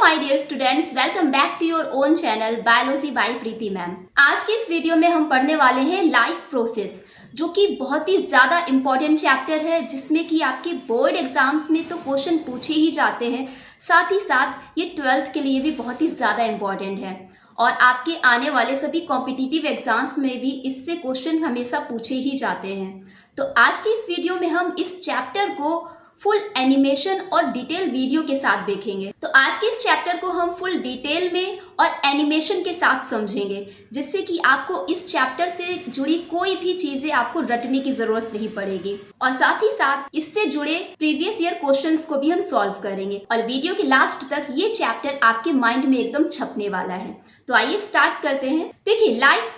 My dear students, welcome back to your own channel biology by Preeti ma'am. आज के इस video में हम पढ़ने वाले हैं लाइफ प्रोसेस, जो कि बहुत ही ज़्यादा इम्पॉर्टेंट चैप्टर है, जिसमें कि आपके बोर्ड एग्जाम्स में तो क्वेश्चन पूछे ही जाते हैं, साथ ही साथ ये 12th के लिए भी बहुत ही ज़्यादा इम्पॉर्टेंट है और आपके आने वाले सभी कॉम्पिटिटिव एग्जाम्स में भी इससे क्वेश्चन हमेशा पूछे ही जाते हैं। तो आज के इस वीडियो में हम इस चैप्टर को फुल एनिमेशन और डिटेल वीडियो के साथ देखेंगे। तो आज के इस चैप्टर को हम फुल डिटेल में और एनिमेशन के साथ समझेंगे, जिससे कि आपको इस चैप्टर से जुड़ी कोई भी चीजें आपको रटने की जरूरत नहीं पड़ेगी और साथ ही साथ इससे जुड़े प्रीवियस ईयर क्वेश्चंस को भी हम सॉल्व करेंगे और वीडियो के लास्ट तक ये चैप्टर आपके माइंड में एकदम छपने वाला है। तो आइए स्टार्ट करते हैं। देखिए, लाइफ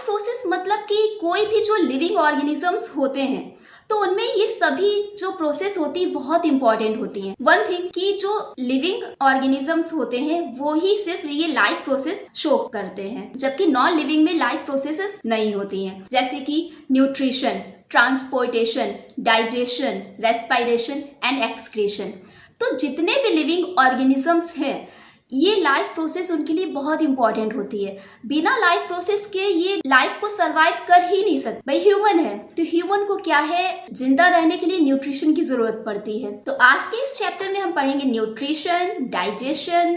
प्रोसेस मतलब कि कोई भी जो लिविंग ऑर्गेनिजम्स होते हैं तो उनमें ये सभी जो प्रोसेस होती है बहुत इंपॉर्टेंट होती हैं। वन थिंग कि जो लिविंग ऑर्गेनिजम्स होते हैं वो ही सिर्फ ये लाइफ प्रोसेस शो करते हैं, जबकि नॉन लिविंग में लाइफ प्रोसेसेस नहीं होती हैं, जैसे कि nutrition, transportation, digestion, respiration and excretion. तो जितने भी लिविंग ऑर्गेनिजम्स हैं ये लाइफ प्रोसेस उनके लिए बहुत इंपॉर्टेंट होती है। बिना लाइफ प्रोसेस के ये लाइफ को सरवाइव कर ही नहीं सकते। भाई ह्यूमन है तो ह्यूमन को क्या है, जिंदा रहने के लिए न्यूट्रिशन की जरूरत पड़ती है। तो आज के इस चैप्टर में हम पढ़ेंगे nutrition, digestion,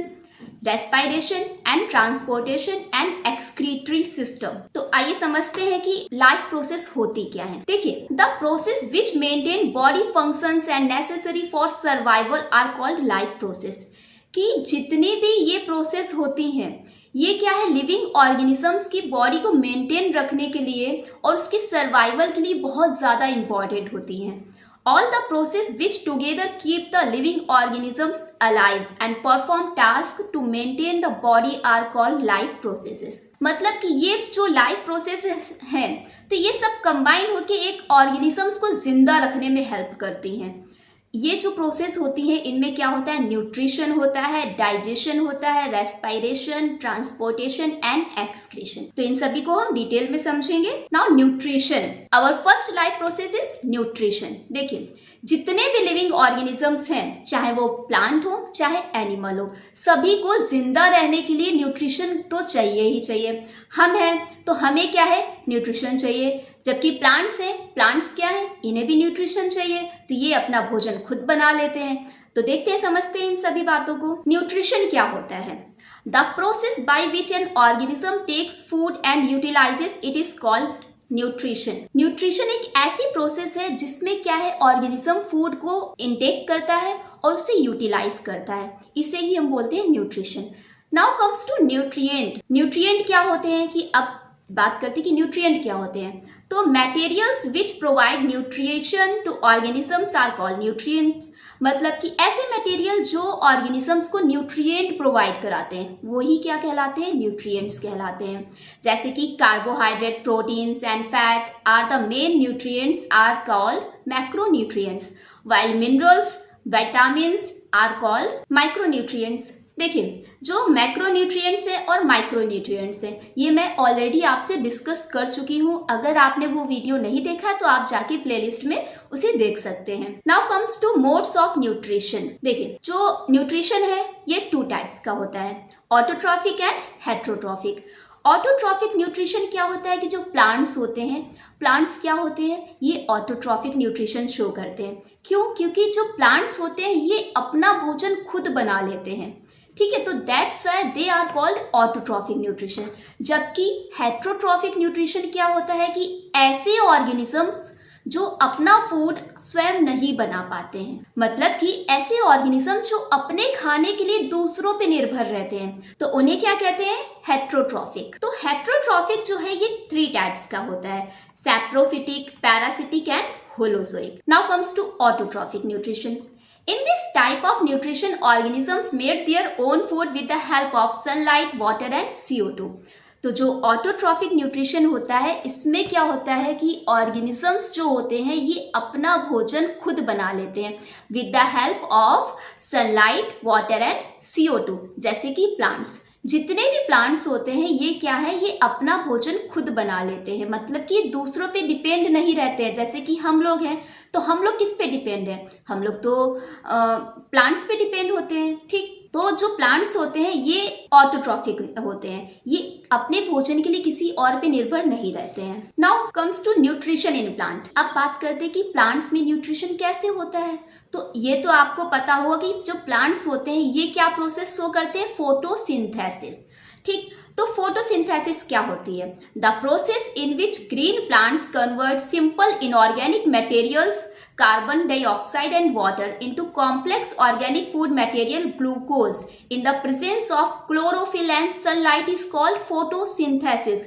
respiration and transportation and excretory system. तो आइए समझते हैं कि लाइफ प्रोसेस होती क्या है। देखिए, the process which maintain body functions and necessary for survival are called life process. कि जितनी भी ये प्रोसेस होती हैं ये क्या है, लिविंग ऑर्गेनिजम्स की बॉडी को मेंटेन रखने के लिए और उसके सर्वाइवल के लिए बहुत ज़्यादा इंपॉर्टेंट होती हैं। All the process which together keep the living organisms alive and perform task to maintain the body are called life processes. मतलब कि ये जो लाइफ प्रोसेस हैं तो ये सब कंबाइन होकर एक ऑर्गेनिजम्स को जिंदा रखने में हेल्प करती हैं। ये जो प्रोसेस होती है इनमें क्या होता है, न्यूट्रिशन होता है, डाइजेशन होता है, रेस्पिरेशन, ट्रांसपोर्टेशन एंड एक्सक्रीशन। तो इन सभी को हम डिटेल में समझेंगे। Now nutrition, our first life process is nutrition. देखिए, जितने भी लिविंग ऑर्गेनिजम्स हैं, चाहे वो प्लांट हो चाहे एनिमल हो, सभी को जिंदा रहने के लिए न्यूट्रिशन तो चाहिए ही चाहिए। हम हैं तो हमें क्या है, न्यूट्रिशन चाहिए, जबकि प्लांट्स हैं, प्लांट्स क्या है, इन्हें भी न्यूट्रिशन चाहिए, तो ये अपना भोजन खुद बना लेते हैं। तो देखते हैं, समझते हैं इन सभी बातों को। न्यूट्रिशन क्या होता है? The process by which an organism takes food and utilises it is called nutrition. Nutrition एक ऐसी प्रोसेस है जिसमें क्या है, ऑर्गेनिज्म फूड को इनटेक करता है और उसे यूटिलाइज करता है, इसे ही हम बोलते हैं nutrition. Now comes to nutrient. Nutrient क्या होते हैं कि अब बात करते हैं कि न्यूट्रिएंट क्या होते हैं। तो materials which provide nutrition to organisms are called nutrients. मतलब कि ऐसे मटेरियल जो ऑर्गेनिजम्स को न्यूट्रिएंट प्रोवाइड कराते हैं वही क्या कहलाते हैं, न्यूट्रिएंट्स कहलाते हैं। जैसे कि carbohydrate, proteins and fat are the main nutrients are called macronutrients, while minerals, vitamins are called micronutrients. देखिए, जो मैक्रोन्यूट्रिएंट्स है और माइक्रोन्यूट्रिएंट्स है ये मैं ऑलरेडी आपसे डिस्कस कर चुकी हूँ। अगर आपने वो वीडियो नहीं देखा है तो आप जाके प्लेलिस्ट में उसे देख सकते हैं। Now comes two modes of nutrition. देखिए, जो न्यूट्रिशन है ये 2 टाइप्स का होता है, autotrophic and heterotrophic. Autotrophic nutrition क्या होता है कि जो प्लांट्स होते हैं, प्लांट्स क्या होते हैं, ये ऑटोट्रॉफिक न्यूट्रिशन शो करते हैं। क्यों? क्योंकि जो प्लांट्स होते हैं ये अपना भोजन खुद बना लेते हैं, ठीक है, तो that's why they are called autotrophic nutrition. जबकि हेट्रोट्रॉफिक न्यूट्रिशन क्या होता है कि ऐसे ऑर्गेनिजम्स जो अपना फूड स्वयं नहीं बना पाते हैं, मतलब कि ऐसे ऑर्गेनिज्म जो अपने खाने के लिए दूसरों पे निर्भर रहते हैं, तो उन्हें क्या कहते हैं, हेट्रोट्रॉफिक। तो हेट्रोट्रॉफिक जो है ये 3 टाइप्स का होता है, saprophytic, parasitic and holozoic. Now comes to autotrophic nutrition. In this type of nutrition, organisms made their own food with the help of sunlight, water and CO2. तो जो ऑटोट्रॉफिक न्यूट्रिशन होता है इसमें क्या होता है कि ऑर्गेनिजम्स जो होते हैं ये अपना भोजन खुद बना लेते हैं with the help of sunlight, water and CO2। जैसे कि प्लांट्स, जितने भी प्लांट्स होते हैं ये क्या है, ये अपना भोजन खुद बना लेते हैं, मतलब कि दूसरों पे डिपेंड नहीं रहते हैं। जैसे कि हम लोग हैं तो हम लोग किस पे डिपेंड हैं, हम लोग तो प्लांट्स पे डिपेंड होते हैं, ठीक। तो जो प्लांट्स होते हैं ये ऑटोट्रॉफिक होते हैं, ये अपने भोजन के लिए किसी और पे निर्भर नहीं रहते हैं। Now comes to nutrition in plant. अब बात करते हैं कि प्लांट्स में न्यूट्रिशन कैसे होता है। तो ये तो आपको पता होगा कि जो प्लांट्स होते हैं ये क्या प्रोसेस शो करते हैं, फोटोसिंथेसिस। ठीक, तो फोटोसिंथेसिस क्या होती है? The process in which green plants convert simple inorganic materials carbon dioxide and water into complex organic food material glucose in the presence of chlorophyll and sunlight is called photosynthesis।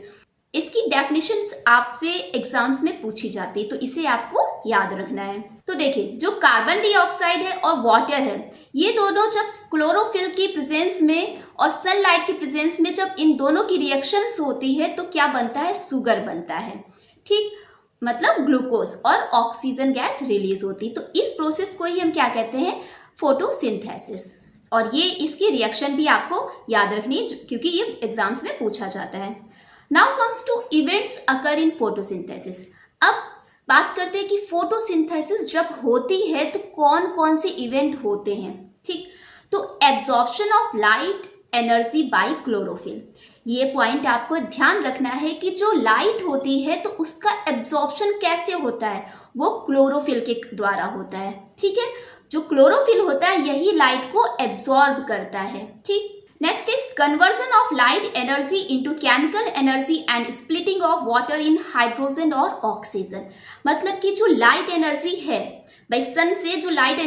इसकी definition आपसे exams में पूछी जाती है, तो इसे आपको याद रखना है। तो देखिए, जो कार्बन डाइऑक्साइड है और वाटर है, ये दोनों जब क्लोरोफिल की प्रेजेंस में और सनलाइट की प्रेजेंस में जब इन दोनों की रिएक्शंस होती है तो क्या बनता है, शुगर बनता है। ठीक, मतलब ग्लूकोज और ऑक्सीजन गैस रिलीज होती। तो इस प्रोसेस को ही हम क्या कहते हैं, फोटोसिंथेसिस। और ये इसकी रिएक्शन भी आपको याद रखनी है क्योंकि ये एग्जाम्स में पूछा जाता है। Now comes to events occur in photosynthesis. अब बात करते हैं कि फोटोसिंथेसिस जब होती है तो कौन कौन से इवेंट होते हैं। ठीक, तो absorption of light energy by chlorophyll. ये पॉइंट आपको ध्यान रखना है कि जो लाइट होती है तो उसका एब्जॉर्प्शन कैसे होता है, वो क्लोरोफिल के द्वारा होता है। ठीक है, जो क्लोरोफिल होता है यही लाइट को एब्जॉर्ब करता है। ठीक, next is conversion of light energy into chemical energy and splitting of water in hydrogen और ऑक्सीजन। मतलब कि जो लाइट एनर्जी है, भाई सन से जो लाइट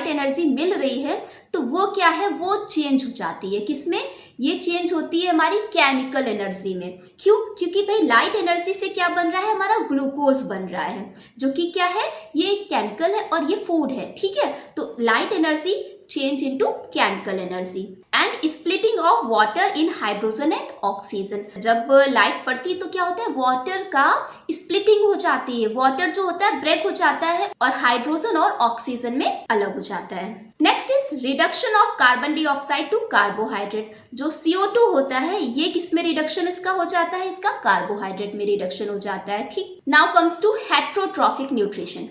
एनर्जी मिल रही है तो वो क्या है, वो चेंज हो जाती है। किसमें ये चेंज होती है, हमारी केमिकल एनर्जी में। क्यों? क्योंकि भाई लाइट एनर्जी से क्या बन रहा है, हमारा ग्लूकोज बन रहा है, जो कि क्या है, ये केमिकल है और ये फूड है। ठीक है, तो light energy change into chemical energy and splitting of water in hydrogen and oxygen. जब लाइट पड़ती है तो क्या होता है, वाटर का स्प्लिटिंग हो जाती है, वाटर जो होता है ब्रेक हो जाता है और हाइड्रोजन और ऑक्सीजन में अलग हो जाता है। Next is reduction of carbon dioxide to carbohydrate. जो CO2 होता है ये किस में रिडक्शन इसका हो जाता है, इसका कार्बोहाइड्रेट में रिडक्शन हो जाता है। ठीक, now comes to heterotrophic nutrition.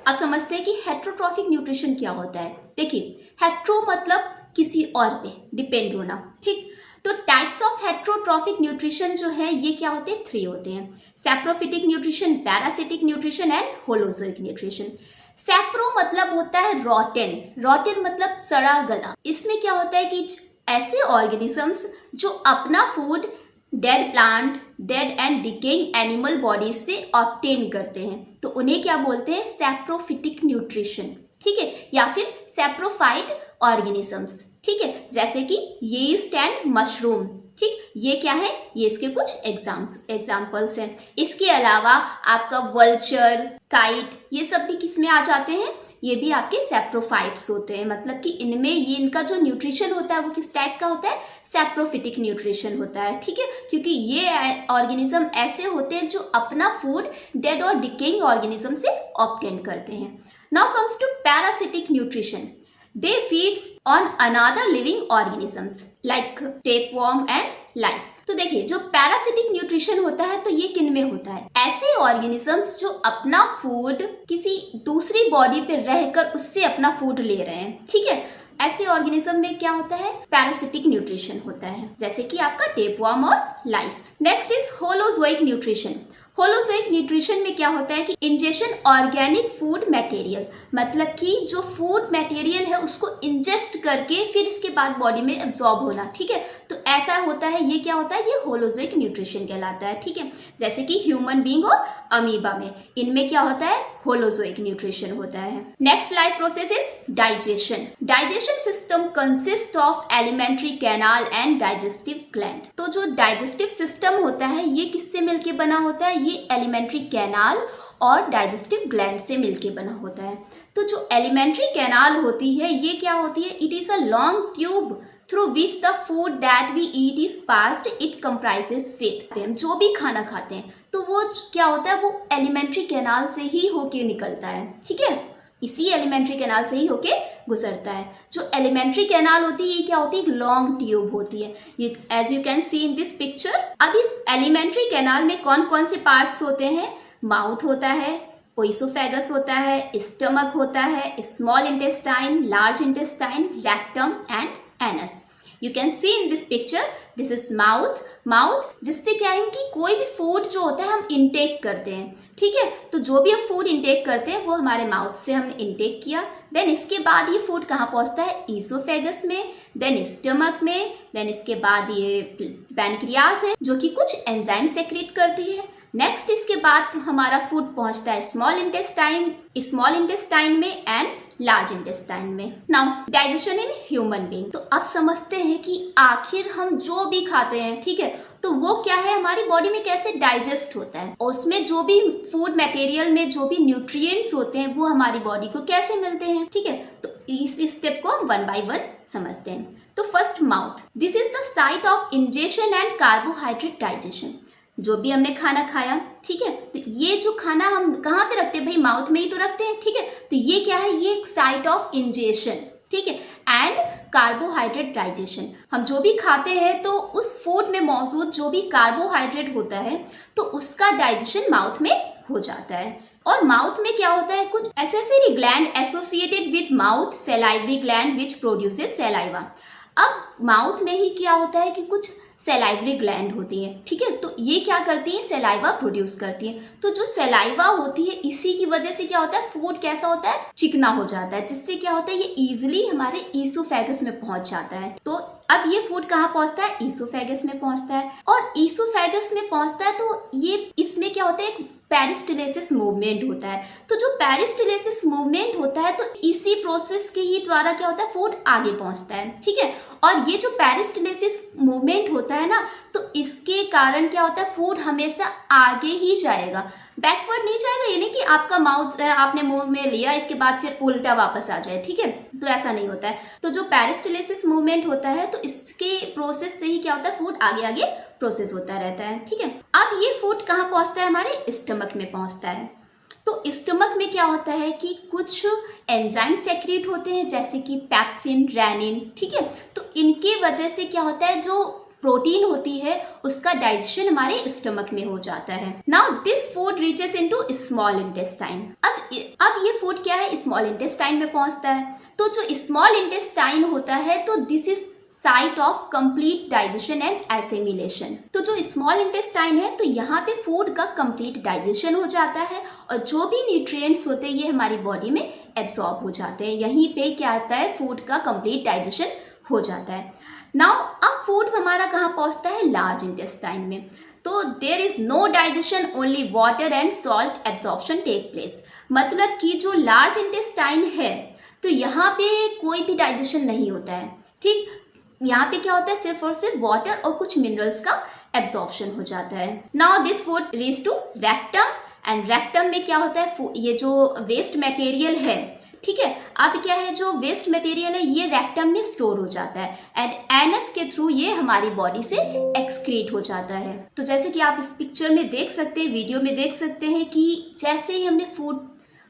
अब समझते हैं कि हेट्रोट्रॉफिक न्यूट्रिशन क्या होता है। देखिए, हेट्रो मतलब किसी और पे डिपेंड होना। ठीक, तो टाइप्स ऑफ हेट्रोट्रॉफिक न्यूट्रिशन जो है ये क्या होते हैं, 3 होते हैं, saprophytic nutrition, parasitic nutrition and holozoic nutrition. सैप्रो मतलब होता है रॉटेन, रॉटेन मतलब सड़ा गला। इसमें क्या होता है कि ऐसे ऑर्गेनिजम्स जो अपना food dead plant, dead and decaying animal bodies से ऑब्टेन करते हैं, तो उन्हें क्या बोलते हैं, सैप्रोफिटिक न्यूट्रिशन। ठीक है, या फिर सैप्रोफाइट ऑर्गेनिजम्स। ठीक है, जैसे कि यीस्ट एंड मशरूम। ठीक, ये क्या है, ये इसके कुछ एग्जाम्पल्स हैं। इसके अलावा आपका वल्चर, काइट, ये सब भी किस में आ जाते हैं, ये भी आपके सैप्रोफाइट्स होते हैं। मतलब कि इनमें ये इनका जो न्यूट्रिशन होता है वो किस टाइप का होता है, सैप्रोफिटिक न्यूट्रिशन होता है। ठीक है, क्योंकि ये ऑर्गेनिज्म ऐसे होते हैं जो अपना फूड डेड और डिकेइंग ऑर्गेनिज्म से ऑब्टेन करते हैं। Now comes to parasitic nutrition. They feeds on another living organisms like tapeworm and lice। तो देखिए, जो पैरासिटिक न्यूट्रिशन होता है तो ये किन में होता है, ऐसे ऑर्गेनिजम्स जो अपना फूड किसी दूसरी बॉडी पे रहकर उससे अपना फूड ले रहे हैं। ठीक है, ऐसे ऑर्गेनिज्म में क्या होता है, पैरासिटिक न्यूट्रिशन होता है, जैसे कि आपका टेपवर्म और lice. Next is holozoic nutrition. Holozoic nutrition में क्या होता है कि इंजेक्शन ऑर्गेनिक फूड मटेरियल, मतलब कि जो फूड मटेरियल है उसको इंजेस्ट करके फिर इसके बाद बॉडी में एब्जॉर्ब होना। ठीक है, तो ऐसा होता है, ये क्या होता है, ये होलोजोइक न्यूट्रिशन कहलाता है। ठीक है, जैसे कि ह्यूमन बीइंग और अमीबा में, इनमें क्या होता है, होलोजोइक न्यूट्रिशन होता है। Next life process is digestion. Digestion system consist of alimentary canal and digestive gland. तो जो डाइजेस्टिव सिस्टम होता है ये किससे मिलके बना होता है, ये एलिमेंट्री कैनाल और डाइजेस्टिव ग्लैंड से मिलके बना होता है। तो जो एलिमेंट्री कैनाल होती है ये क्या होती है, it is a long tube through which the food that we eat is passed. It comprises fate. हम जो भी खाना खाते हैं तो वो क्या होता है, वो एलिमेंट्री कैनाल से ही होके निकलता है। ठीक है, इसी एलिमेंट्री कैनाल से ही होके गुजरता है। जो एलिमेंट्री कैनाल होती है ये क्या होती है, लॉन्ग ट्यूब होती है, ये as you can see in this picture. अब इस एलिमेंट्री कैनाल में कौन कौन से पार्ट्स होते हैं, माउथ होता है, ओइसोफेगस होता है, स्टमक होता है, small intestine, large intestine, rectum and anus. You can see in this picture, this is mouth जिससे क्या है कि कोई भी फूड जो होता है हम इंटेक करते हैं, ठीक है। तो जो भी हम फूड इंटेक करते हैं वो हमारे माउथ से हमने इंटेक किया, देन इसके बाद ये फूड कहाँ पहुँचता है, ईसोफेगस में, देन स्टमक में, देन इसके बाद ये पैनक्रियाज है जो कि कुछ एंजाइम सेक्रेट करती है। नेक्स्ट इसके बाद हमारा फूड पहुंचता है स्मॉल इंटेस्टाइन में एंड लार्ज इंटेस्टाइन में। Now digestion in human being. तो अब समझते हैं कि आखिर हम जो भी खाते हैं, ठीक है, तो वो क्या है, हमारी बॉडी में कैसे डाइजेस्ट होता है और उसमें जो भी फूड मटेरियल में जो भी न्यूट्रिएंट्स होते हैं वो हमारी बॉडी को कैसे मिलते हैं, ठीक है। तो इस स्टेप को हम वन बाय वन समझते हैं। तो first mouth, this is the site of ingestion and carbohydrate digestion. जो भी हमने खाना खाया, ठीक है, तो ये जो खाना हम कहाँ पे रखते हैं भाई, माउथ में ही तो रखते हैं, ठीक है। तो ये क्या है, ये एक साइट ऑफ इंजेशन, ठीक है, एंड कार्बोहाइड्रेट डाइजेशन। हम जो भी खाते हैं तो उस फूड में मौजूद जो भी कार्बोहाइड्रेट होता है तो उसका डाइजेशन माउथ में हो जाता है। और माउथ में क्या होता है, कुछ accessory gland associated with mouth, salivary gland which produces saliva. अब माउथ में ही क्या होता है कि कुछ सैलाइवरी ग्लैंड होती है, ठीक है, तो ये क्या करती है, सैलाइवा प्रोड्यूस करती है। तो जो सैलाइवा होती है इसी की वजह से क्या होता है, फूड कैसा होता है, चिकना हो जाता है, जिससे क्या होता है ये इजीली हमारे ईसोफेगस में पहुंच जाता है। तो अब ये फूड कहाँ पहुंचता है, ईसोफेगस में पहुंचता है। और ईसोफेगस में पहुंचता है तो ये इसमें क्या होता है, एक पेरिस्टाल्सिस मूवमेंट होता है। तो जो पेरिस्टाल्सिस मूवमेंट होता है तो इसी प्रोसेस के ही द्वारा क्या होता है, फूड आगे पहुंचता है, ठीक है। और ये जो पेरिस्टाल्सिस मूवमेंट होता है ना, तो इसके कारण क्या होता है, फूड हमेशा आगे ही जाएगा, बैकवर्ड नहीं जाएगा। ये नहीं कि आपका माउथ आपने मुंह में लिया इसके बाद फिर उल्टा वापस आ जाए, ठीक है, तो ऐसा नहीं होता है। तो जो पेरिस्टाल्सिस मूवमेंट होता है तो इसके प्रोसेस से ही क्या होता है, फूड आगे आगे प्रोसेस होता रहता है, ठीक है। अब ये फूड कहाँ पहुँचता है, हमारे स्टमक में पहुँचता है। तो स्टमक में क्या होता है कि कुछ एंजाइम सेक्रेट होते हैं जैसे कि पेप्सिन, रेनिन, ठीक है। तो इनके वजह से क्या होता है, जो प्रोटीन होती है उसका डाइजेशन हमारे स्टमक में हो जाता है। Now this food reaches into small intestine. अब ये फूड क्या है, स्मॉल इंटेस्टाइन में पहुंचता है। तो जो स्मॉल इंटेस्टाइन होता है तो this is site of complete digestion and assimilation. तो जो स्मॉल इंटेस्टाइन है तो यहाँ पे फूड का कंप्लीट डाइजेशन हो जाता है और जो भी न्यूट्रिएंट्स होते हैं ये हमारी बॉडी में एब्सॉर्ब हो जाते हैं। यहीं पे क्या आता है, फूड का कंप्लीट डाइजेशन हो जाता है। नाउ अब फूड हमारा कहाँ पहुँचता है, लार्ज इंटेस्टाइन में। तो there is no digestion, only water and salt absorption take place. मतलब कि जो लार्ज इंटेस्टाइन है तो यहाँ पे कोई भी डाइजेशन नहीं होता है, ठीक। यहाँ पे क्या होता है, सिर्फ और सिर्फ वाटर और कुछ मिनरल्स का एब्जॉर्प्शन हो जाता है। Now this food reach to rectum and rectum में क्या होता है, ये जो वेस्ट मटेरियल है, ठीक है, अब क्या है, जो वेस्ट मटेरियल है ये रेक्टम में स्टोर हो जाता है एंड एनस के थ्रू ये हमारी बॉडी से एक्सक्रीट हो जाता है। तो जैसे कि आप इस पिक्चर में देख सकते हैं, वीडियो में देख सकते हैं कि जैसे ही हमने फूड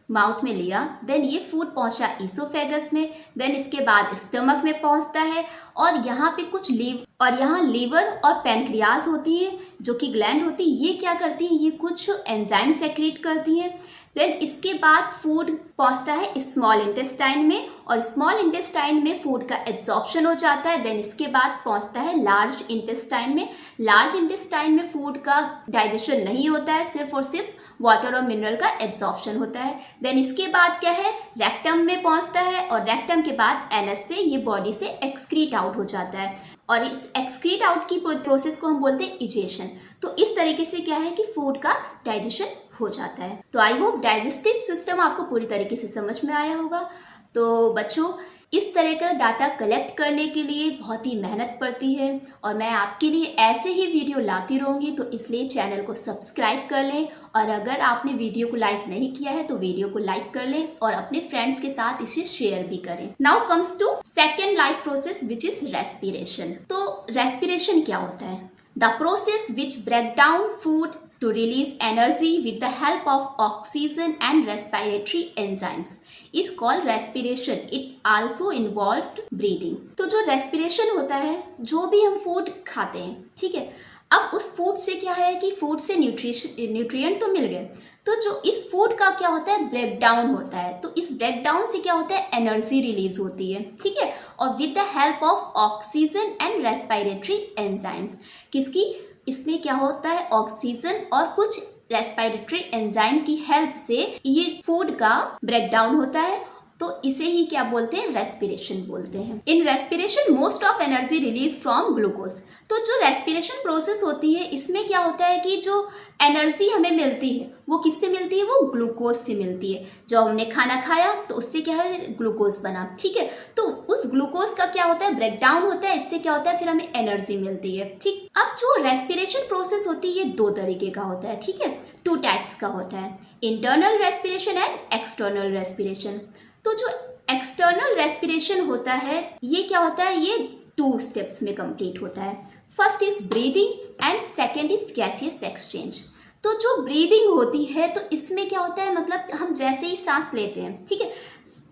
माउथ में लिया, देन ये फूड पहुंचा ईसोफेगस में, देन इसके बाद स्टमक में पहुंचता है और यहाँ पे कुछ यहाँ लीवर और पैनक्रियाज होती है जो कि ग्लैंड होती है, ये क्या करती है, ये कुछ एंजाइम सेक्रेट करती है। देन इसके बाद फूड पहुंचता है स्मॉल इंटेस्टाइन में और स्मॉल इंटेस्टाइन में फूड का एब्जॉर्प्शन हो जाता है। देन इसके बाद पहुंचता है लार्ज इंटेस्टाइन में। लार्ज इंटेस्टाइन में फूड का डाइजेशन नहीं होता है, सिर्फ और सिर्फ वाटर और मिनरल का एब्जॉर्प्शन होता है। देन इसके बाद क्या है, रेक्टम में पहुंचता है और रेक्टम के बाद एनस से ये बॉडी से एक्सक्रीट आउट हो जाता है और इस एक्सक्रीट आउट की प्रोसेस को हम बोलते हैं इजेशन। तो इस तरीके से क्या है कि फूड का डाइजेशन हो जाता है। तो आई होप डाइजेस्टिव सिस्टम आपको पूरी तरीके से समझ में आया होगा। तो बच्चों, इस तरह का डाटा कलेक्ट करने के लिए बहुत ही मेहनत पड़ती है और मैं आपके लिए ऐसे ही वीडियो लाती रहूँगी, तो इसलिए चैनल को सब्सक्राइब कर लें और अगर आपने वीडियो को लाइक नहीं किया है तो वीडियो को लाइक कर लें और अपने फ्रेंड्स के साथ इसे शेयर भी करें। Now comes to second life process which is respiration. तो रेस्पिरेशन क्या होता है, the process which break down food to release energy with the help of oxygen and respiratory enzymes is called respiration. It also involved breathing. तो जो respiration होता है, जो भी हम फूड खाते हैं, ठीक है, अब उस फूड से क्या है कि फूड से न्यूट्रिएंट तो मिल गए, तो जो इस फूड का क्या होता है, ब्रेक डाउन होता है। तो इस ब्रेक डाउन से क्या होता है, एनर्जी रिलीज होती है, ठीक है, और with the help of oxygen and respiratory enzymes. किसकी, इसमें क्या होता है, ऑक्सीजन और कुछ रेस्पिरेटरी एंजाइम की हेल्प से ये फूड का ब्रेक डाउन होता है। तो इसे ही क्या बोलते हैं, रेस्पिरेशन बोलते हैं। In respiration most of energy release from glucose. तो जो रेस्पिरेशन प्रोसेस होती है, इसमें क्या होता है कि जो एनर्जी हमें मिलती है वो किससे मिलती है, वो ग्लूकोज से मिलती है। जब हमने खाना खाया तो उससे क्या है, ग्लूकोज बना, ठीक है। तो उस ग्लूकोज का क्या होता है, ब्रेक डाउन होता है, इससे क्या होता है, फिर हमें एनर्जी मिलती है, ठीक। अब जो रेस्पिरेशन प्रोसेस होती है ये दो तरीके का होता है, ठीक है, 2 टाइप्स का होता है, internal respiration and external respiration. तो जो एक्सटर्नल रेस्पिरेशन होता है ये क्या होता है, ये 2 स्टेप्स में कंप्लीट होता है। First is breathing and second is gaseous exchange. तो जो ब्रीदिंग होती है तो इसमें क्या होता है, मतलब हम जैसे ही सांस लेते हैं, ठीक है,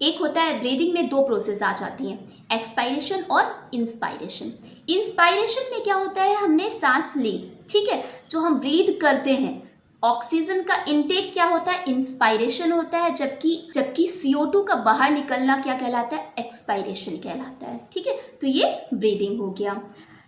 एक होता है ब्रीदिंग में 2 प्रोसेस आ जाती हैं, एक्सपायरेशन और इंस्पायरेशन। इंस्पायरेशन में क्या होता है, हमने सांस ली, ठीक है, जो हम ब्रीद करते हैं, ऑक्सीजन का इनटेक क्या होता है, इंस्पायरेशन होता है, जबकि CO2 का बाहर निकलना क्या कहलाता है, एक्सपायरेशन कहलाता है, ठीक है। तो ये ब्रीदिंग हो गया।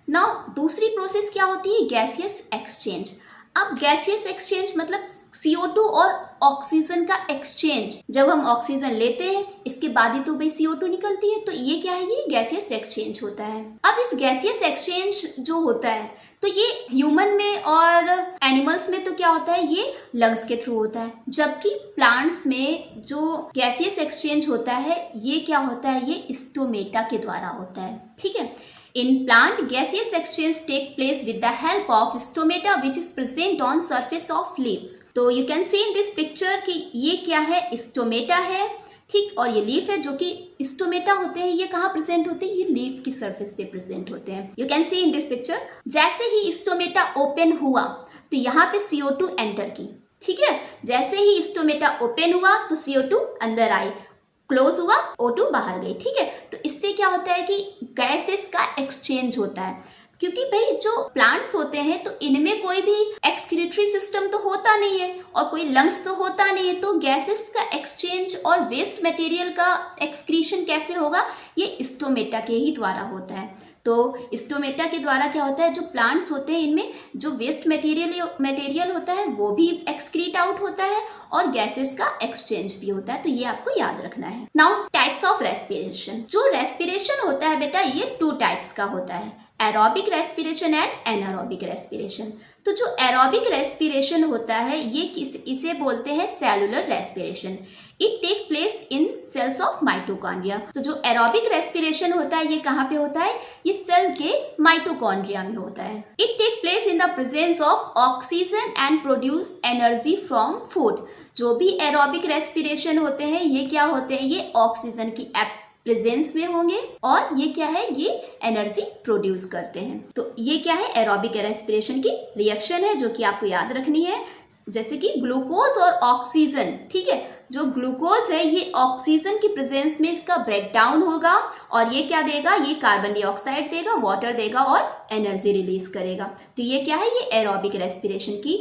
नाउ दूसरी प्रोसेस क्या होती है, गैसियस एक्सचेंज। अब गैसियस एक्सचेंज मतलब CO2 और ऑक्सीजन का एक्सचेंज। जब हम ऑक्सीजन लेते हैं इसके बाद ही तो भाई CO2 निकलती है, तो ये क्या है, ये गैसियस एक्सचेंज होता है। अब इस गैसियस एक्सचेंज जो होता है तो ये ह्यूमन में और एनिमल्स में तो क्या होता है, ये लंग्स के थ्रू होता है, जबकि प्लांट्स में जो गैसियस एक्सचेंज होता है ये क्या होता है, ये स्टोमेटा के द्वारा होता है, ठीक है। In plant, gaseous exchange take place with the help of stomata which is present on surface of leaves. तो you can see in this picture कि ये क्या है, स्टोमेटा है, ठीक, और ये लीफ है, जो कि स्टोमेटा होते हैं, ये कहाँ प्रेजेंट होते हैं, ये लीफ की सरफेस पे प्रेजेंट होते हैं। You can see in this picture, जैसे ही स्टोमेटा ओपन हुआ तो यहाँ पे CO2 एंटर की, ठीक है, जैसे ही स्टोमेटा ओपन हुआ तो CO2 अंदर आई, क्लोज हुआ O2 बाहर गई, ठीक है। तो इससे क्या होता है कि गैसेस का एक्सचेंज होता है, क्योंकि भाई जो प्लांट्स होते हैं तो इनमें कोई भी एक्सक्रीटरी सिस्टम तो होता नहीं है और कोई लंग्स तो होता नहीं है, तो गैसेस का एक्सचेंज और वेस्ट मटेरियल का एक्सक्रीशन कैसे होगा, ये स्टोमेटा के ही द्वारा होता है। तो स्टोमेटा के द्वारा क्या होता है, जो प्लांट्स होते हैं इनमें जो वेस्ट मटेरियल होता है वो भी एक्सक्रीट आउट होता है और गैसेस का एक्सचेंज भी होता है, तो ये आपको याद रखना है। Now types of respiration. जो रेस्पिरेशन होता है बेटा ये 2 टाइप्स का होता है, aerobic respiration and anaerobic respiration. तो जो एरोबिक रेस्पिरेशन होता है ये इसे बोलते हैं cellular respiration. It take place in cells of mitochondria. तो जो एरोबिक रेस्पिरेशन होता है ये कहाँ पे होता है, ये सेल के माइटोकॉन्ड्रिया में होता है। It take place in the presence of oxygen and produce energy from food. जो भी एरोबिक रेस्पिरेशन होते हैं ये क्या होते हैं, ये ऑक्सीजन की प्रेजेंस में होंगे और ये क्या है, ये एनर्जी प्रोड्यूस करते हैं। तो ये क्या है, एरोबिक रेस्पिरेशन की रिएक्शन है जो कि आपको याद रखनी है, जैसे कि ग्लूकोज और ऑक्सीजन, ठीक है, जो ग्लूकोज है ये ऑक्सीजन की प्रेजेंस में इसका ब्रेक डाउन होगा और ये क्या देगा, ये कार्बन डाइऑक्साइड देगा, वाटर देगा और एनर्जी रिलीज करेगा। तो ये क्या है, ये एरोबिक रेस्पिरेशन की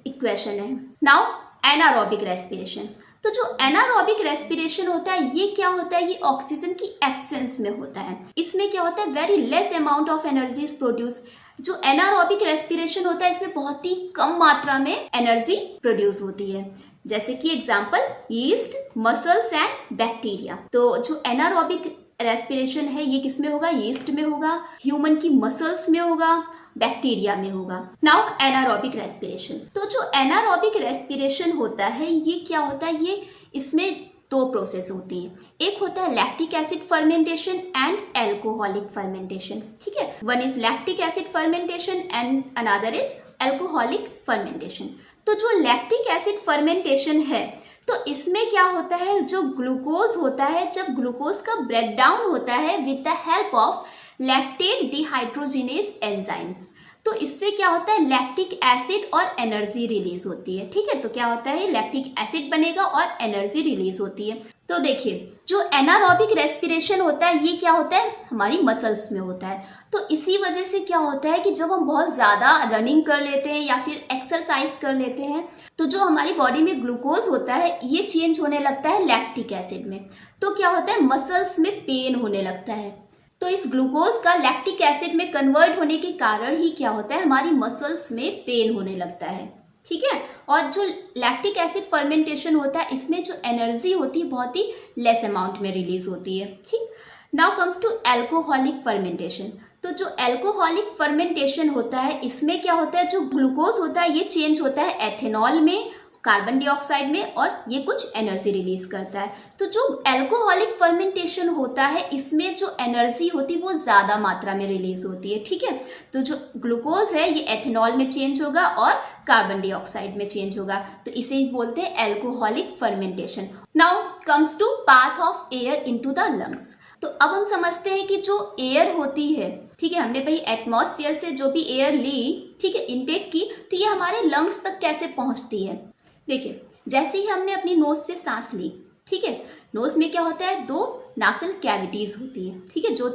इक्वेशन है। Now anaerobic respiration. तो जो एनारोबिक रेस्पिरेशन होता है ये क्या होता है, ये ऑक्सीजन की एब्सेंस में होता है। इसमें क्या होता है, very less amount of energy is produce. जो एनारोबिक रेस्पिरेशन होता है इसमें बहुत ही कम मात्रा में एनर्जी प्रोड्यूस होती है, जैसे कि example yeast, muscles and bacteria. तो जो एनारोबिक रेस्पिरेशन है ये किस में होगा, यीस्ट में होगा, ह्यूमन की मसल्स में होगा, बैक्टीरिया में होगा। Now anaerobic respiration. तो जो एनारोबिक रेस्पिरेशन होता है ये क्या होता है, ये इसमें 2 प्रोसेस होती हैं। एक होता है lactic acid fermentation and alcoholic fermentation, ठीक है। One is lactic acid fermentation and another is alcoholic fermentation. तो जो लैक्टिक एसिड फर्मेंटेशन है तो इसमें क्या होता है, जो ग्लूकोज होता है, जब ग्लूकोज का ब्रेक डाउन होता है with the help of lactate dehydrogenase enzymes, तो इससे क्या होता है, लैक्टिक एसिड और एनर्जी रिलीज होती है, ठीक है। तो क्या होता है, लैक्टिक एसिड बनेगा और एनर्जी रिलीज होती है। तो देखिए, जो एनारोबिक रेस्पिरेशन होता है ये क्या होता है, हमारी मसल्स में होता है। तो इसी वजह से क्या होता है कि जब हम बहुत ज़्यादा रनिंग कर लेते हैं या फिर एक्सरसाइज कर लेते हैं तो जो हमारी बॉडी में ग्लूकोज होता है ये चेंज होने लगता है लैक्टिक एसिड में। तो क्या होता है, मसल्स में पेन होने लगता है। तो इस ग्लूकोज का लैक्टिक एसिड में कन्वर्ट होने के कारण ही क्या होता है, हमारी मसल्स में पेन होने लगता है। ठीक है, और जो लैक्टिक एसिड फर्मेंटेशन होता है इसमें जो एनर्जी होती है बहुत ही लेस अमाउंट में रिलीज होती है। ठीक, now comes to alcoholic fermentation. तो जो एल्कोहलिक फर्मेंटेशन होता है इसमें क्या होता है, जो ग्लूकोज होता है ये चेंज होता है एथेनॉल में, कार्बन डाइऑक्साइड में, और ये कुछ एनर्जी रिलीज करता है। तो जो एल्कोहलिक फर्मेंटेशन होता है इसमें जो एनर्जी होती है वो ज़्यादा मात्रा में रिलीज होती है। ठीक है, तो जो ग्लूकोज है ये एथेनॉल में चेंज होगा और कार्बन डाइऑक्साइड में चेंज होगा, तो इसे ही बोलते हैं alcoholic fermentation. Now comes to path of air into the lungs. तो अब हम समझते हैं कि जो एयर होती है, ठीक है, हमने भाई एटमॉस्फेयर से जो भी एयर ली, ठीक है, इनटेक की, तो ये हमारे लंग्स तक कैसे पहुंचती है। देखिए, जैसे ही हमने अपनी नोज से सांस ली, ठीक है, नोज में क्या होता है, दो नासल कैविटीज होती है। ठीक है, जो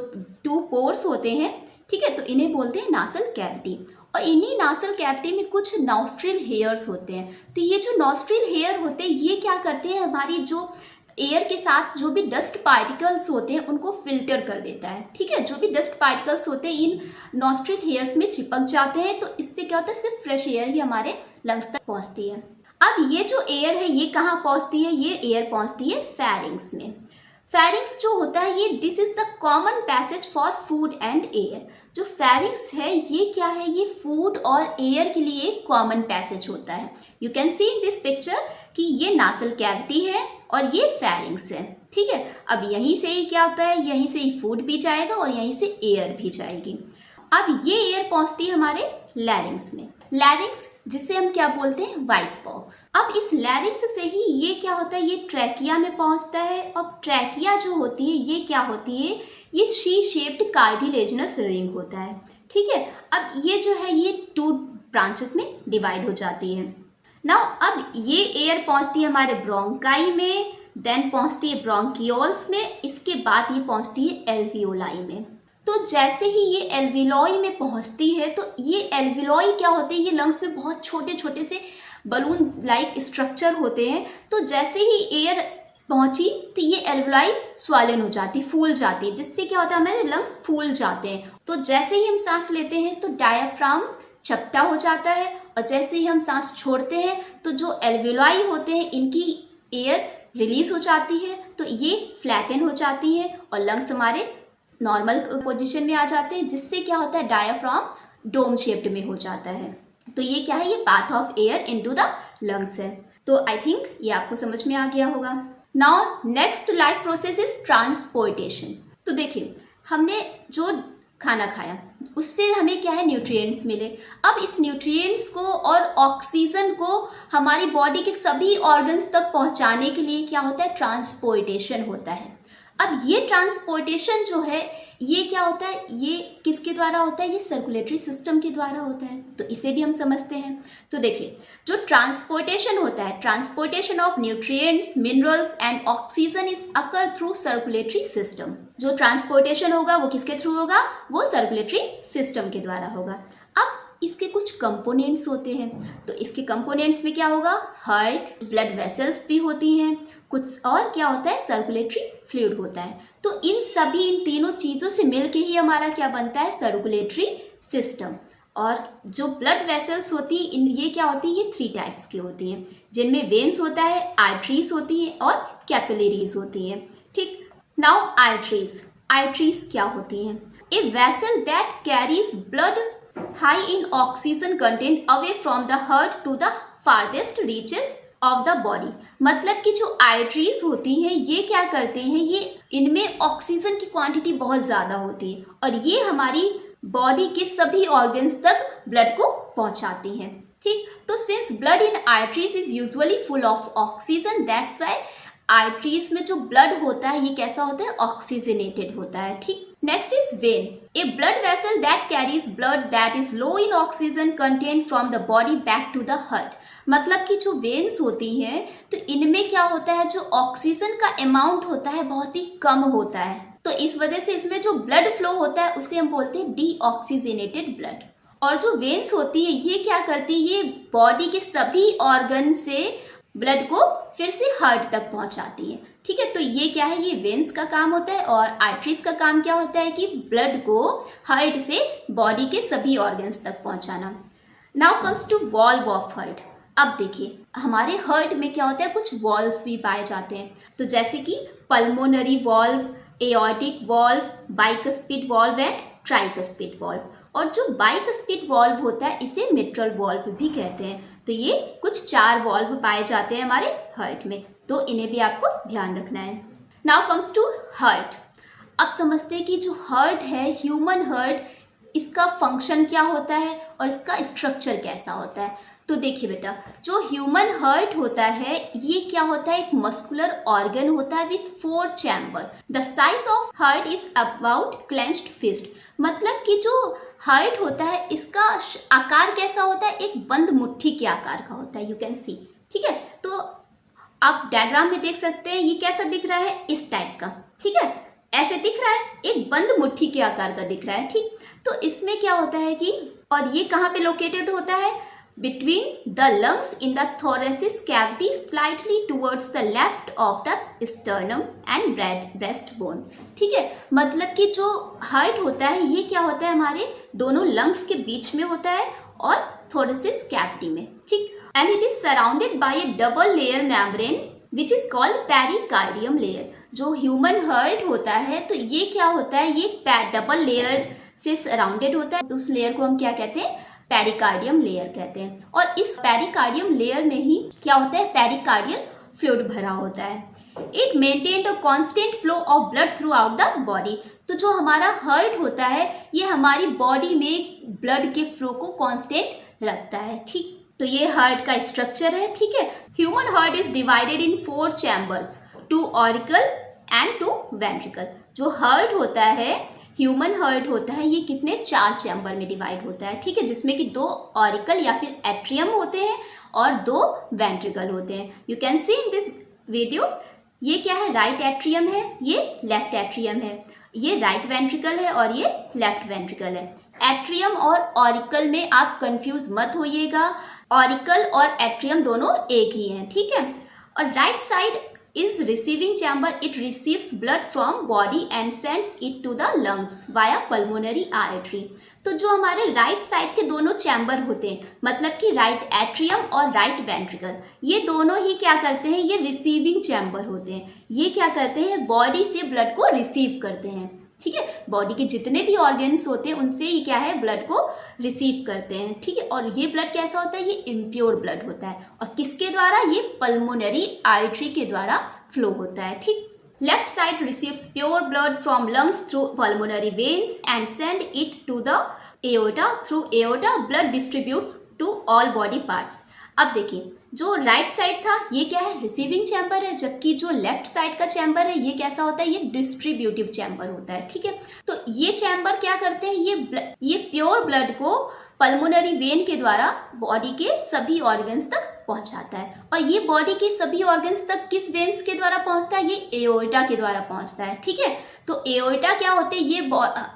2 पोर्स होते हैं, ठीक है, तो इन्हें बोलते हैं नासल कैविटी। और इन्हीं नासल कैविटी में कुछ नॉस्ट्रिल हेयर्स होते हैं। तो ये जो नॉस्ट्रिल हेयर होते हैं ये क्या करते हैं, हमारी जो एयर के साथ जो भी डस्ट पार्टिकल्स होते हैं उनको फिल्टर कर देता है। ठीक है, जो भी डस्ट पार्टिकल्स होते हैं इन नॉस्ट्रिल हेयर्स में चिपक जाते हैं, तो इससे क्या होता है, सिर्फ फ्रेश एयर ही हमारे लंग्स तक पहुंचती है। अब ये जो एयर है ये कहाँ पहुंचती है, ये एयर पहुंचती है फेरिंग्स में। फेरिंग्स जो होता है ये this is the common passage for food and air. जो फेरिंग्स है ये क्या है, ये फूड और एयर के लिए कॉमन पैसेज होता है। You can see in this picture कि ये नासल कैविटी है और ये फेरिंग्स है। ठीक है, अब यहीं से ही क्या होता है, यहीं से ही फूड भी जाएगा और यहीं से एयर भी जाएगी। अब ये एयर पहुंचती है हमारे लैरिंग्स में। लैरिंग्स जिसे हम क्या बोलते हैं, वॉइस बॉक्स। अब इस लैरिंग्स से ही ये क्या होता है, ये ट्रैकिया में पहुंचता है। अब ट्रैकिया जो होती है ये क्या होती है, ये शी शेप्ड कार्टिलेजिनस रिंग होता है। ठीक है, अब ये जो है ये 2 ब्रांचेस में डिवाइड हो जाती है। नाउ अब ये एयर पहुंचती है हमारे ब्रोंकाई में, देन पहुंचती है ब्रोंकियोल्स में, इसके बाद ये पहुंचती है एल्वियोलाई में। तो जैसे ही ये एल्वियोलाई में पहुंचती है तो ये एल्वियोलाई क्या होते हैं, ये लंग्स में बहुत छोटे छोटे से बलून लाइक स्ट्रक्चर होते हैं। तो जैसे ही एयर पहुंची तो ये एल्वियोलाई स्वालन हो जाती, फूल जाती है, जिससे क्या होता है, हमारे लंग्स फूल जाते हैं। तो जैसे ही हम सांस लेते हैं तो डायफ्राम चपटा हो जाता है, और जैसे ही हम सांस छोड़ते हैं तो जो एल्वियोलाई होते हैं इनकी एयर रिलीज हो जाती है, तो ये फ्लैटन हो जाती है और लंग्स हमारे नॉर्मल पोजीशन में आ जाते हैं, जिससे क्या होता है, डायफ्राम डोम शेप्ड में हो जाता है। तो ये क्या है, ये path of air into the lungs है। तो आई थिंक ये आपको समझ में आ गया होगा। Now next life process is transportation. तो देखिए, हमने जो खाना खाया उससे हमें क्या है, न्यूट्रिएंट्स मिले। अब इस न्यूट्रिएंट्स को और ऑक्सीजन को हमारी बॉडी के सभी ऑर्गन्स तक पहुंचाने के लिए क्या होता है, ट्रांसपोर्टेशन होता है। अब ये ट्रांसपोर्टेशन जो है ये क्या होता है, ये किसके द्वारा होता है, ये सर्कुलेटरी सिस्टम के द्वारा होता है। तो इसे भी हम समझते हैं। तो देखिए, जो ट्रांसपोर्टेशन होता है, transportation of nutrients, minerals and oxygen is occur through circulatory system. जो ट्रांसपोर्टेशन होगा वो किसके थ्रू होगा, वो सर्कुलेटरी सिस्टम के द्वारा होगा। अब इसके कुछ कंपोनेंट्स होते हैं, तो इसके कंपोनेंट्स में क्या होगा, हार्ट, ब्लड वेसल्स भी होती हैं, कुछ और क्या होता है, सर्कुलेटरी फ्लूइड होता है। तो इन तीनों चीज़ों से मिलके ही हमारा क्या बनता है, सर्कुलेटरी सिस्टम। और जो ब्लड वेसल्स होती हैं ये क्या होती है, ये 3 टाइप्स की होती हैं, जिनमें वेन्स होता है, आर्टरीज होती हैं और कैपिलरीज होती हैं। ठीक, नाउ आर्टरीज क्या होती हैं, a vessel that carries blood high in oxygen content away from the heart to the farthest reaches of the body. मतलब कि जो आर्टरीज होती हैं ये क्या करते हैं, ये इनमें ऑक्सीजन की क्वांटिटी बहुत ज़्यादा होती है और ये हमारी बॉडी के सभी ऑर्गन्स तक ब्लड को पहुंचाती हैं। ठीक, तो since blood in arteries is usually full of oxygen, that's why arteries में जो ब्लड होता है ये कैसा होता है, ऑक्सीजनेटेड होता है। ठीक, Next is vein, a blood vessel that carries blood that is low in oxygen content from the body back to the heart। मतलब कि जो वेन्स होती हैं तो इनमें क्या होता है, जो ऑक्सीजन का अमाउंट होता है बहुत ही कम होता है, तो इस वजह से इसमें जो ब्लड फ्लो होता है उसे हम बोलते हैं डीऑक्सीजनेटेड ब्लड। और जो वेन्स होती है ये क्या करती है, ये बॉडी के सभी ऑर्गन से ब्लड को फिर से हार्ट तक पहुंचाती है। ठीक है, तो ये क्या है, ये वेन्स का काम होता है। और आर्टरीज का काम क्या होता है कि ब्लड को हार्ट से बॉडी के सभी ऑर्गन्स तक पहुंचाना। Now comes to valve of heart. अब देखिए हमारे हार्ट में क्या होता है, कुछ वॉल्व्स भी पाए जाते हैं, तो जैसे कि pulmonary valve, aortic valve, bicuspid valve and tricuspid valve. और जो बाइकस्पिड वॉल्व होता है इसे मिट्रल वॉल्व भी कहते हैं। तो ये कुछ 4 वॉल्व पाए जाते हैं हमारे हार्ट में, तो इन्हें भी आपको ध्यान रखना है। Now comes to heart. अब समझते हैं कि जो हार्ट है, ह्यूमन हार्ट, इसका फंक्शन क्या होता है और इसका स्ट्रक्चर कैसा होता है। तो देखिए बेटा, जो ह्यूमन हार्ट होता है ये क्या होता है, एक मस्कुलर ऑर्गन होता है with 4 chamber. The size of heart is about clenched fist. मतलब कि जो हार्ट होता है इसका आकार कैसा होता है, एक बंद मुट्ठी के आकार का होता है, यू कैन सी। ठीक है, तो आप डायग्राम में देख सकते हैं ये कैसा दिख रहा है, इस टाइप का। ठीक है, ऐसे दिख रहा है, एक बंद मुट्ठी के आकार का दिख रहा है। ठीक, तो इसमें क्या होता है कि, और ये कहाँ पे लोकेटेड होता है, between the lungs in the thoracic cavity slightly towards the left of the sternum and breastbone। ठीक है, मतलब कि जो हार्ट होता है ये क्या होता है, हमारे दोनों लंग्स के बीच में होता है और थोरेसिक कैविटी में। ठीक, and it is surrounded by A double layer membrane which is called pericardium layer. जो ह्यूमन हार्ट होता है तो ये क्या होता है, ये डबल लेयर से सराउंडेड होता है, उस लेयर को हम क्या कहते हैं, पेरिकार्डियम लेयर कहते हैं। और इस पेरिकार्डियम लेयर में ही क्या होता है, पेरिकार्डियल फ्लूइड भरा होता है। It maintain a constant flow of blood through out the body. तो जो हमारा हार्ट होता है ये हमारी बॉडी में ब्लड के फ्लो को कांस्टेंट रखता है। ठीक, तो ये हार्ट का स्ट्रक्चर है। ठीक है, human heart is divided in 4 chambers, 2 auricle and 2 ventricle. जो हार्ट होता है, ह्यूमन हार्ट होता है, ये कितने 4 चैम्बर में डिवाइड होता है। ठीक है, जिसमें कि 2 ऑरिकल या फिर एट्रियम होते हैं और 2 वेंट्रिकल होते हैं। You can see in this video, ये क्या है, राइट एट्रियम है, ये लेफ्ट एट्रियम है, ये राइट वेंट्रिकल है और ये लेफ्ट वेंट्रिकल है। एट्रियम और ऑरिकल में आप कंफ्यूज मत होइएगा, ऑरिकल और एट्रियम दोनों एक ही हैं। ठीक है, और right side is receiving chamber, it receives blood from body and sends it to the lungs via pulmonary artery। तो जो हमारे राइट साइड के दोनों चैम्बर होते हैं, मतलब कि राइट एट्रियम और राइट वेंट्रिकल, ये दोनों ही क्या करते हैं, ये रिसीविंग चैम्बर होते हैं। ये क्या करते हैं, बॉडी से ब्लड को रिसीव करते हैं। ठीक है, बॉडी के जितने भी ऑर्गन्स होते हैं उनसे ये क्या है, ब्लड को रिसीव करते हैं। ठीक है, और ये ब्लड कैसा होता है, ये इम्प्योर ब्लड होता है। और किसके द्वारा, ये पल्मोनरी आर्टरी के द्वारा फ्लो होता है। ठीक, left side receives pure blood from lungs through pulmonary veins and send it to the aorta. Through aorta blood distributes to all body parts. अब देखिए, जो राइट साइड था ये क्या है, रिसीविंग चैम्बर है, जबकि जो लेफ्ट साइड का चैम्बर है ये कैसा होता है, ये डिस्ट्रीब्यूटिव चैम्बर होता है। ठीक है, तो ये चैम्बर क्या करते हैं, ये प्योर ब्लड को पल्मोनरी वेन के द्वारा बॉडी के सभी ऑर्गन्स तक पहुंचाता है। और ये बॉडी के सभी ऑर्गन्स तक किस वेन्स के द्वारा पहुंचता है, ये एओर्टा के द्वारा पहुंचता है। ठीक है, तो एओर्टा क्या होते हैं,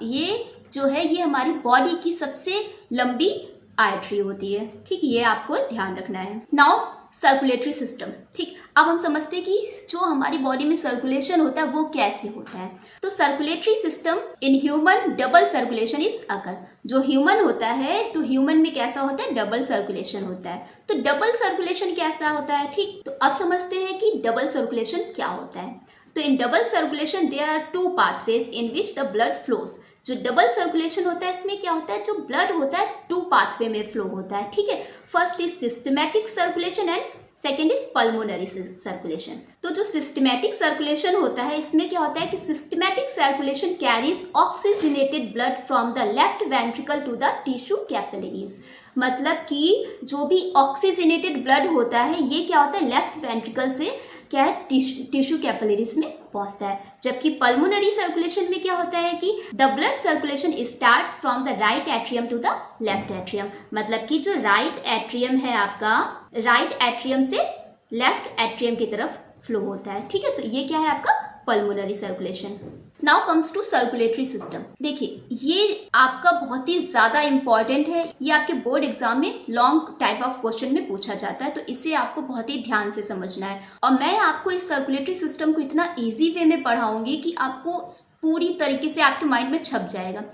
ये जो है ये हमारी बॉडी की सबसे लंबी आर्टरी होती है। ठीक, ये आपको ध्यान रखना है। Now circulatory system. ठीक, अब हम समझते हैं कि जो हमारी बॉडी में सर्कुलेशन होता है वो कैसे होता है। तो circulatory system in human double circulation is occur. जो ह्यूमन होता है तो ह्यूमन में कैसा होता है, डबल सर्कुलेशन होता है। तो डबल सर्कुलेशन कैसा होता है, ठीक, तो अब समझते हैं कि डबल सर्कुलेशन क्या होता है। तो in double circulation there are 2 pathways in which the blood flows. जो डबल सर्कुलेशन होता है इसमें क्या होता है, जो ब्लड होता है 2 pathway में फ्लो होता है। ठीक है, first is systematic circulation and second is pulmonary circulation. तो जो सिस्टमैटिक सर्कुलेशन होता है इसमें क्या होता है कि systematic circulation carries oxygenated blood from the left ventricle to the tissue capillaries. मतलब कि जो भी ऑक्सीजनेटेड ब्लड होता है ये क्या होता है, लेफ्ट वेंट्रिकल से क्या है, टिश्यू कैपिलरीज में पहुंचता है। जबकि पल्मोनरी सर्कुलेशन में क्या होता है कि the blood circulation starts from the right atrium to the left atrium, मतलब कि जो राइट एट्रियम है आपका, राइट एट्रियम से लेफ्ट एट्रियम की तरफ फ्लो होता है। ठीक है, तो ये क्या है आपका pulmonary circulation. Now comes to circulatory system. देखिए, ये आपका बहुत ही ज्यादा इंपॉर्टेंट है, ये आपके बोर्ड एग्जाम में लॉन्ग टाइप ऑफ क्वेश्चन में पूछा जाता है, तो इसे आपको बहुत ही ध्यान से समझना है। और मैं आपको इस सर्कुलेटरी सिस्टम को इतना इजी वे में पढ़ाऊंगी कि आपको पूरी तरीके से आपके माइंड में छप जाएगा।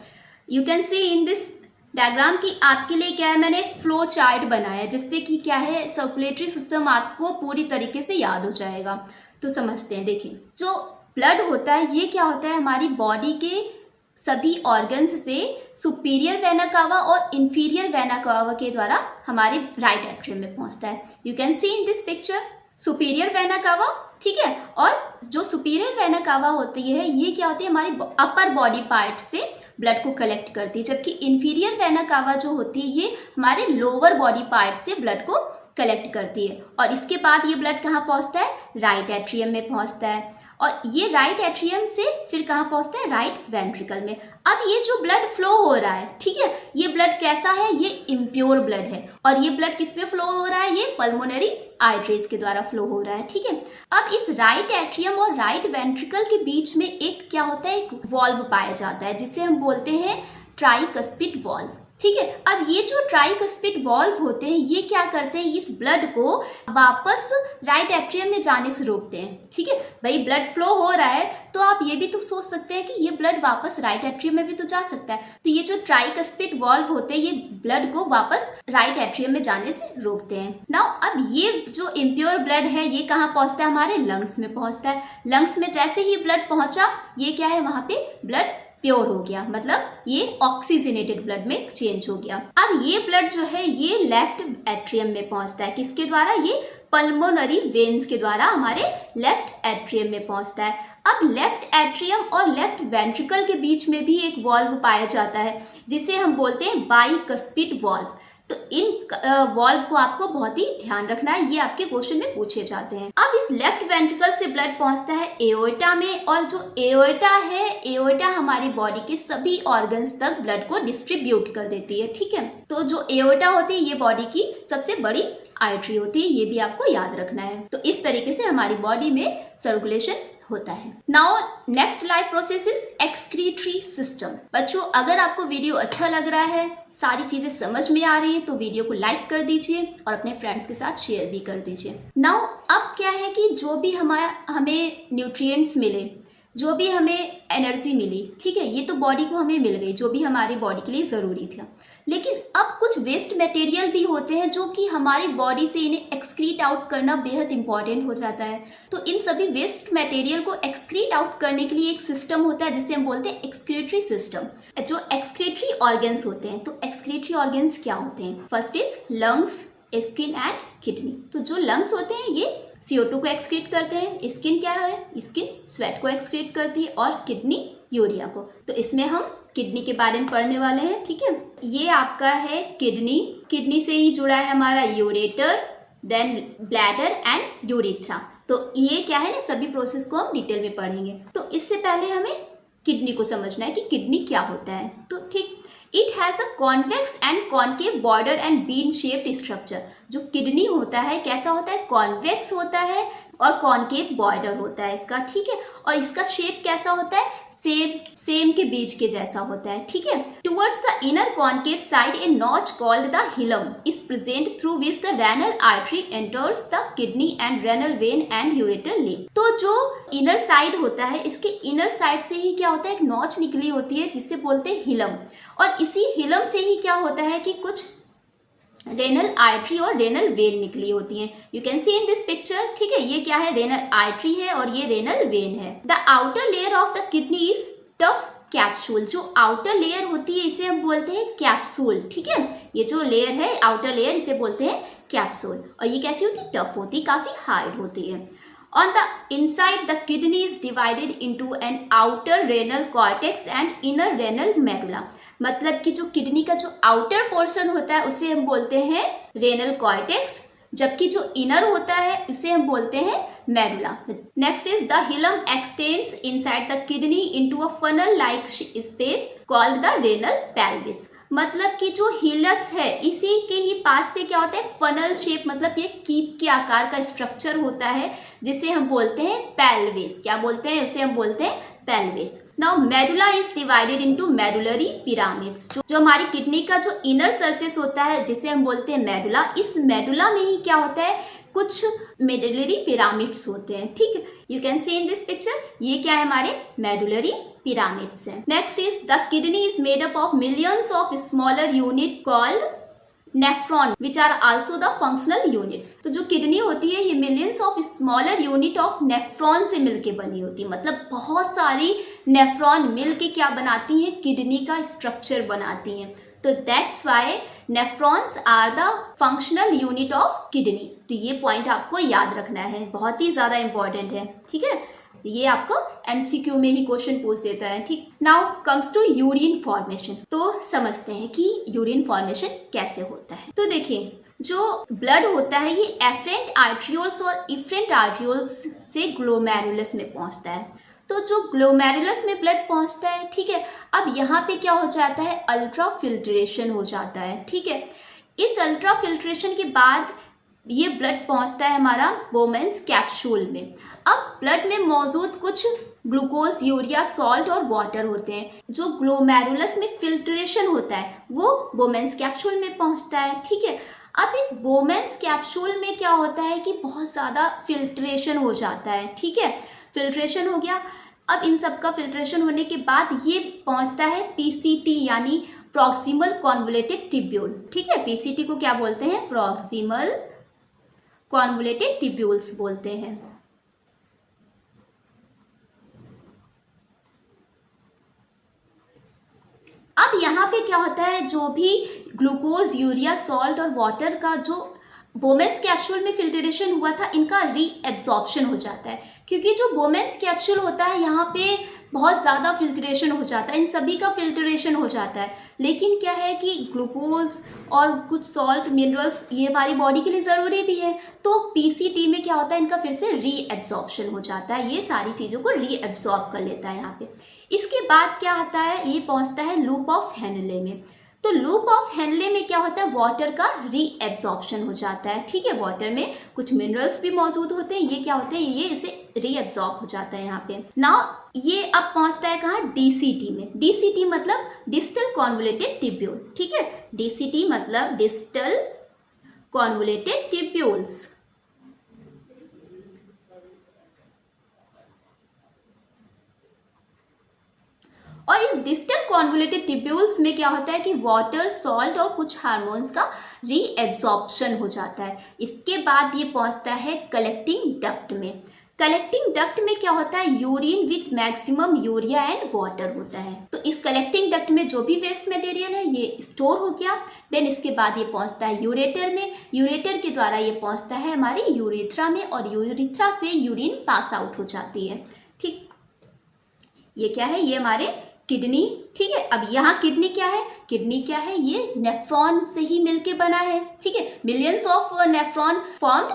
You can see in this diagram की आपके लिए क्या है, मैंने एक फ्लो चार्ट बनाया है जिससे कि क्या है, सर्कुलेटरी सिस्टम आपको पूरी तरीके से याद हो जाएगा। तो समझते हैं। देखिए, जो ब्लड होता है ये क्या होता है, हमारी बॉडी के सभी ऑर्गन्स से सुपीरियर वेना कावा और इंफीरियर वेना कावा के द्वारा हमारे राइट एट्रियम में पहुंचता है। You can see in this picture superior vena cava, ठीक है। और जो सुपीरियर वेना कावा होती है ये क्या होती है, हमारी अपर बॉडी पार्ट से ब्लड को कलेक्ट करती है, जबकि इंफीरियर वेना कावा जो होती है ये हमारे लोअर बॉडी पार्ट से ब्लड को कलेक्ट करती है। और इसके बाद ये ब्लड कहाँ पहुँचता है, राइट एट्रियम में पहुँचता है। और ये राइट एट्रियम से फिर कहाँ पहुँचता है, राइट वेंट्रिकल में। अब ये जो ब्लड फ्लो हो रहा है, ठीक है, ये ब्लड कैसा है, ये इम्प्योर ब्लड है। और ये ब्लड किस में फ्लो हो रहा है, ये पल्मोनरी आर्टरीज के द्वारा फ्लो हो रहा है। ठीक है, अब इस राइट एट्रियम और राइट वेंट्रिकल के बीच में एक क्या होता है, एक वॉल्व पाया जाता है जिसे हम बोलते हैं ट्राइकस्पिड वॉल्व। ठीक है, अब ये जो ट्राइकस्पिड वॉल्व होते हैं ये क्या करते हैं, इस ब्लड को वापस राइट एट्रियम में जाने से रोकते हैं। ठीक है, भाई ब्लड फ्लो हो रहा है तो आप ये भी तो सोच सकते हैं कि ये ब्लड वापस राइट एट्रियम में भी तो जा सकता है। तो ये जो ट्राइकस्पिड वॉल्व होते हैं ये ब्लड को वापस राइट एट्रियम में जाने से रोकते हैं। नाउ अब ये जो इम्प्योर ब्लड है ये कहाँ पहुंचता है, हमारे लंग्स में पहुंचता है। लंग्स में जैसे ही ब्लड पहुंचा ये क्या है, वहां पे ब्लड प्योर हो गया, मतलब ये ऑक्सीजनेटेड ब्लड में चेंज हो गया। अब ये ब्लड जो है ये लेफ्ट एट्रियम में पहुंचता है, किसके द्वारा, ये पल्मोनरी वेन्स के द्वारा हमारे लेफ्ट एट्रियम में पहुंचता है। अब लेफ्ट एट्रियम और लेफ्ट वेंट्रिकल के बीच में भी एक वॉल्व पाया जाता है जिसे हम बोलते हैं बाइकस्पिड वॉल्व। तो इन वॉल्व को आपको बहुत ही ध्यान रखना है, ये आपके क्वेश्चन में पूछे जाते हैं। अब इस लेफ्ट वेंट्रिकल से ब्लड पहुंचता है एओर्टा में, और जो एओर्टा है, एओर्टा हमारी बॉडी के सभी ऑर्गन्स तक ब्लड को डिस्ट्रीब्यूट कर देती है। ठीक है, तो जो एओर्टा होती है ये बॉडी की सबसे बड़ी आर्टरी होती है, ये भी आपको याद रखना है। तो इस तरीके से हमारी बॉडी में सर्कुलेशन होता है। Now next life process is excretory system. बच्चों, अगर आपको वीडियो अच्छा लग रहा है, सारी चीजें समझ में आ रही है तो वीडियो को लाइक कर दीजिए और अपने फ्रेंड्स के साथ शेयर भी कर दीजिए। नाउ अब क्या है कि जो भी हमें न्यूट्रिएंट्स मिले, जो भी हमें एनर्जी मिली, ठीक है, ये तो बॉडी को हमें मिल गई, जो भी हमारी बॉडी के लिए ज़रूरी था। लेकिन अब कुछ वेस्ट मटेरियल भी होते हैं जो कि हमारी बॉडी से इन्हें एक्सक्रीट आउट करना बेहद इंपॉर्टेंट हो जाता है। तो इन सभी वेस्ट मटेरियल को एक्सक्रीट आउट करने के लिए एक सिस्टम होता है जिसे हम बोलते हैं एक्सक्रीटरी सिस्टम। जो एक्सक्रीटरी ऑर्गन्स होते हैं, तो एक्सक्रीटरी ऑर्गन्स क्या होते हैं, first is lungs, skin and kidney. तो जो लंग्स होते हैं ये CO2 को एक्सक्रीट करते हैं, स्किन क्या है, स्किन स्वेट को एक्सक्रीट करती है, और किडनी यूरिया को। तो इसमें हम किडनी के बारे में पढ़ने वाले हैं। ठीक है, ये आपका है किडनी, किडनी से ही जुड़ा है हमारा ureter, then bladder and urethra. तो ये क्या है ना, सभी प्रोसेस को हम डिटेल में पढ़ेंगे। तो इससे पहले हमें किडनी को समझना है कि किडनी क्या होता है। तो ठीक, it has a convex and concave border and bean shaped structure. जो किडनी होता है कैसा होता है, कॉन्वेक्स होता है और कॉन्केव बॉर्डर होता है इसका। ठीक है, और इसका शेप कैसा होता है, सेम के बीच के जैसा होता है। ठीक है, towards the inner concave side a notch called the hilum is present through which the renal artery enters the kidney and renal vein and ureter leave. तो जो इनर साइड होता है, इसके इनर साइड से ही क्या होता है, एक नॉच निकली होती है जिससे बोलते हैं हिलम, और इसी हिलम से ही क्या होता है कि कुछ रेनल आर्टरी और रेनल वेन निकली होती हैं। You can see in this picture. ठीक है, ये क्या है, रेनल आर्टरी है और ये रेनल वेन है। The outer layer of the kidney is tough capsule. जो आउटर लेयर होती है इसे हम बोलते हैं कैप्सूल। ठीक है, ये जो लेयर है आउटर लेयर इसे बोलते हैं कैप्सूल, और ये कैसी होती है, टफ होती है, काफी हार्ड होती है। On the inside, the kidney is divided into an outer renal cortex and inner renal medulla। मतलब कि जो किडनी का जो आउटर पोर्शन होता है उसे हम बोलते हैं रेनल कॉर्टेक्स, जबकि जो इनर होता है उसे हम बोलते हैं medulla. Next is the hilum extends inside the kidney into a funnel like space called the renal pelvis. मतलब कि जो हिलस है इसी के ही पास से क्या होता है, फनल शेप, मतलब ये कीप के आकार का स्ट्रक्चर होता है जिसे हम बोलते हैं पेल्विस। क्या बोलते हैं उसे? हम बोलते हैं pelvis. Now medulla is divided into medullary pyramids. जो हमारी किडनी का जो इनर सरफेस होता है जिसे हम बोलते हैं मेडुला, इस मेडुला में ही क्या होता है, कुछ मेडुलरी पिरामिड्स होते हैं। ठीक है, you can see in this picture, ये क्या है, हमारे मेडुलरी पिरामिड्स हैं। Next is the kidney is made up of millions of smaller unit called nephron which are also the functional units. तो जो किडनी होती है ये millions of smaller unit of nephron से मिलके बनी होती है। मतलब बहुत सारी नेफ्रॉन मिलके क्या बनाती हैं, किडनी का स्ट्रक्चर बनाती हैं। तो that's why nephrons are the functional unit of kidney. तो ये पॉइंट आपको याद रखना है, बहुत ही ज़्यादा इंपॉर्टेंट है। ठीक है, ये आपको एमसीक्यू में ही क्वेश्चन पूछ देता है। ठीक, now comes to urine formation. तो समझते हैं कि यूरिन फॉर्मेशन कैसे होता है। तो देखिए, जो ब्लड होता है ये एफरेंट आर्ट्रियोल्स और इफरेंट आर्ट्रियोल्स से ग्लोमेरुलस में पहुंचता है। तो जो ग्लोमेरुलस में ब्लड पहुंचता है, ठीक है, अब यहाँ पे क्या हो जाता है, अल्ट्रा फिल्ट्रेशन हो जाता है। ठीक है, इस अल्ट्रा फिल्ट्रेशन के बाद ये ब्लड पहुंचता है हमारा बोमेन्स कैप्सूल में। अब ब्लड में मौजूद कुछ ग्लूकोज, यूरिया, सॉल्ट और वाटर होते हैं। जो ग्लोमेरुलस में फिल्ट्रेशन होता है वो बोमेन्स कैप्सूल में पहुंचता है। ठीक है, अब इस बोमेन्स कैप्सूल में क्या होता है कि बहुत ज़्यादा फिल्ट्रेशन हो जाता है। ठीक है, फिल्ट्रेशन हो गया। अब इन सब का फिल्ट्रेशन होने के बाद ये पहुंचता है पीसीटी यानी प्रॉक्सिमल कॉन्वोल्यूटेड ट्यूब्यूल। ठीक है, पीसीटी को क्या बोलते हैं, प्रॉक्सिमल कॉन्वोल्यूटेड ट्यूब्यूल्स बोलते हैं। अब यहाँ पे क्या होता है, जो भी ग्लूकोज, यूरिया, सॉल्ट और वाटर का जो बोमेन्स कैप्सूल में फिल्ट्रेशन हुआ था इनका रीएब्जॉर्प्शन हो जाता है। क्योंकि जो बोमेन्स कैप्सूल होता है यहाँ पे बहुत ज़्यादा फिल्ट्रेशन हो जाता है, इन सभी का फिल्ट्रेशन हो जाता है। लेकिन क्या है कि ग्लूकोज और कुछ सॉल्ट, मिनरल्स ये हमारी बॉडी के लिए ज़रूरी भी है। तो पीसीटी में क्या होता है, इनका फिर से रीएब्जॉर्प्शन हो जाता है, ये सारी चीज़ों को रीएब्जॉर्ब कर लेता है यहाँ पे। इसके बाद क्या आता है, ये पहुँचता है लूप ऑफ हेनले में। तो लूप ऑफ हेनले में क्या होता है, वाटर का रीएब्जॉर्प्शन हो जाता है। ठीक है, वाटर में कुछ मिनरल्स भी मौजूद होते हैं, ये क्या होते हैं, ये इसे रीएब्जॉर्ब हो जाता है यहाँ पे। नाउ ये अब पहुंचता है कहाँ, डीसीटी में। डीसीटी मतलब डिस्टल कॉन्वोल्यूटेड ट्यूब्यूल। ठीक है, डीसीटी मतलब डिस्टल कॉन्वोल्यूटेड ट्यूब्यूल्स। और इस डिस्टल कॉन्वोल्यूटेड ट्यूब्यूल्स में क्या होता है कि वाटर, सॉल्ट और कुछ हार्मोन्स का रीएब्जॉर्प्शन हो जाता है। इसके बाद ये पहुंचता है कलेक्टिंग डक्ट में। कलेक्टिंग डक्ट में क्या होता है, urine with maximum urea and water होता है। तो इस कलेक्टिंग डक्ट में जो भी वेस्ट मटेरियल है ये स्टोर हो गया। देन इसके बाद ये पहुंचता है यूरेटर में। यूरेटर के द्वारा ये पहुंचता है हमारी यूरेथ्रा में और यूरेथ्रा से यूरिन पास आउट हो जाती है। ठीक, ये क्या है, ये हमारे किडनी। ठीक है, अब यहाँ किडनी क्या है, किडनी क्या है, ये नेफ्रॉन से ही मिलके बना है। ठीक है, millions of nephron formed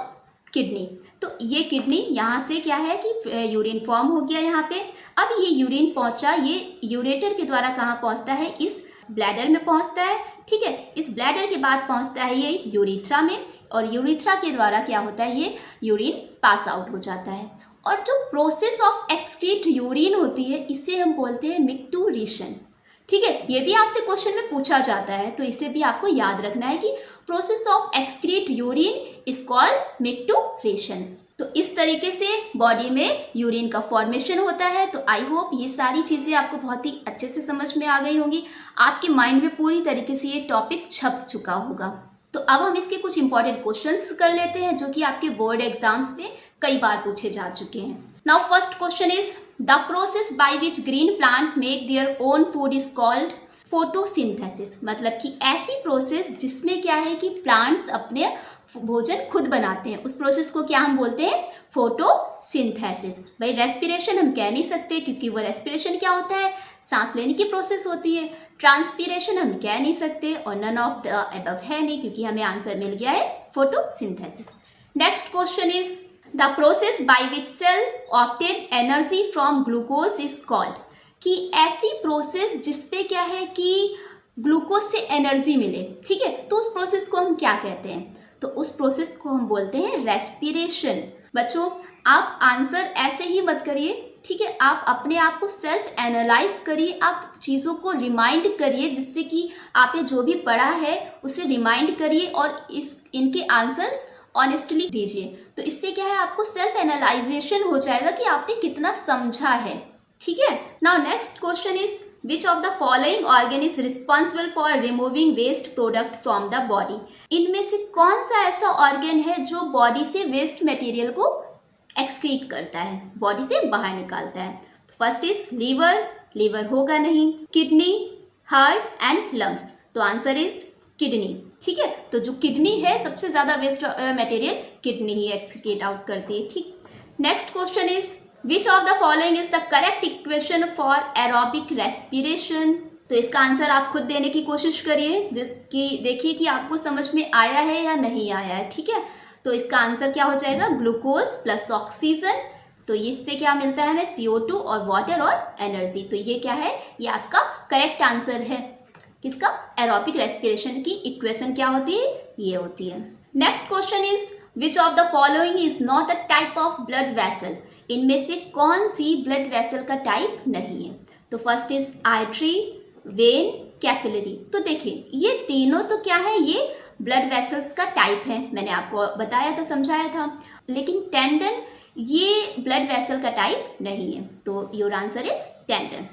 kidney. तो ये किडनी यहाँ से क्या है कि यूरिन फॉर्म हो गया यहाँ पे। अब ये यूरिन पहुँचा, ये यूरेटर के द्वारा कहाँ पहुँचता है, इस ब्लैडर में पहुँचता है। ठीक है, इस ब्लैडर के बाद पहुँचता है ये यूरेथ्रा में और यूरेथ्रा के द्वारा क्या होता है, ये यूरिन पास आउट हो जाता है। और जो प्रोसेस ऑफ एक्सक्रीट यूरिन होती है इसे हम बोलते हैं मिक्टूरेशन। ठीक है, ये भी आपसे क्वेश्चन में पूछा जाता है, तो इसे भी आपको याद रखना है कि process of excrete urine is called micturition. तो इस तरीके से बॉडी में यूरिन का फॉर्मेशन होता है। तो आई होप ये सारी चीज़ें आपको बहुत ही अच्छे से समझ में आ गई होंगी, आपके माइंड में पूरी तरीके से ये टॉपिक छप चुका होगा। तो अब हम इसके कुछ इंपॉर्टेंट क्वेश्चंस कर लेते हैं जो कि आपके बोर्ड एग्जाम्स में कई बार पूछे जा चुके हैं। Now first question is the process by which green plant make their own food is called photosynthesis. मतलब कि ऐसी प्रोसेस जिसमें क्या है कि प्लांट्स अपने भोजन खुद बनाते हैं, उस प्रोसेस को क्या हम बोलते हैं, फोटोसिंथेसिस। भाई रेस्पिरेशन हम कह नहीं सकते क्योंकि वो रेस्पिरेशन क्या होता है, सांस लेने की प्रोसेस होती है। ट्रांसपीरेशन हम कह नहीं सकते और नन ऑफ द अबव है नहीं, क्योंकि हमें आंसर मिल गया है photosynthesis. Next question is the process by which cell obtain energy from glucose is called. कि ऐसी प्रोसेस जिसपे क्या है कि ग्लूकोज से एनर्जी मिले, ठीक है, तो उस प्रोसेस को हम क्या कहते हैं? तो उस प्रोसेस को हम बोलते हैं रेस्पिरेशन। बच्चों, आप आंसर ऐसे ही मत करिए, ठीक है, आप अपने आप को सेल्फ एनालाइज करिए, आप चीज़ों को रिमाइंड करिए, जिससे कि आपने जो भी पढ़ा है उसे रिमाइंड करिए और इनके आंसर्स ऑनेस्टली दीजिए। तो इससे क्या है, आपको सेल्फ एनालाइजेशन हो जाएगा कि आपने कितना समझा है, ठीक है। Now next question is which of the following organ is responsible for removing waste product from the body. इनमें से कौन सा ऐसा ऑर्गन है जो बॉडी से वेस्ट मटेरियल को एक्सक्रीट करता है, बॉडी से बाहर निकालता है? तो फर्स्ट इज लीवर, लीवर होगा नहीं, किडनी, हार्ट एंड लंग्स। तो आंसर इज किडनी, ठीक है। तो जो किडनी है, सबसे ज़्यादा वेस्ट मटेरियल किडनी ही एक्सक्रीट आउट करती है, ठीक। Next question is which of the following is the correct equation for aerobic respiration. तो इसका आंसर आप खुद देने की कोशिश करिए, कि देखिए कि आपको समझ में आया है या नहीं आया है, ठीक है। तो इसका आंसर क्या हो जाएगा, ग्लूकोज प्लस ऑक्सीजन। तो इससे क्या मिलता है हमें, CO2 और वाटर और एनर्जी। तो ये क्या है, ये आपका करेक्ट आंसर है। किसका, एरोबिक रेस्पिरेशन की इक्वेशन क्या होती है, ये होती है। Next question is which of the following is not a type of blood vessel. इनमें से कौन सी ब्लड वेसल का टाइप नहीं है? तो first is artery, when, capillary. तो देखिए ये तीनों तो क्या है, ये ब्लड वेसल्स का टाइप है, मैंने आपको बताया था, समझाया था। लेकिन टेंडन ये ब्लड वेसल का टाइप नहीं है, तो your answer is tendon.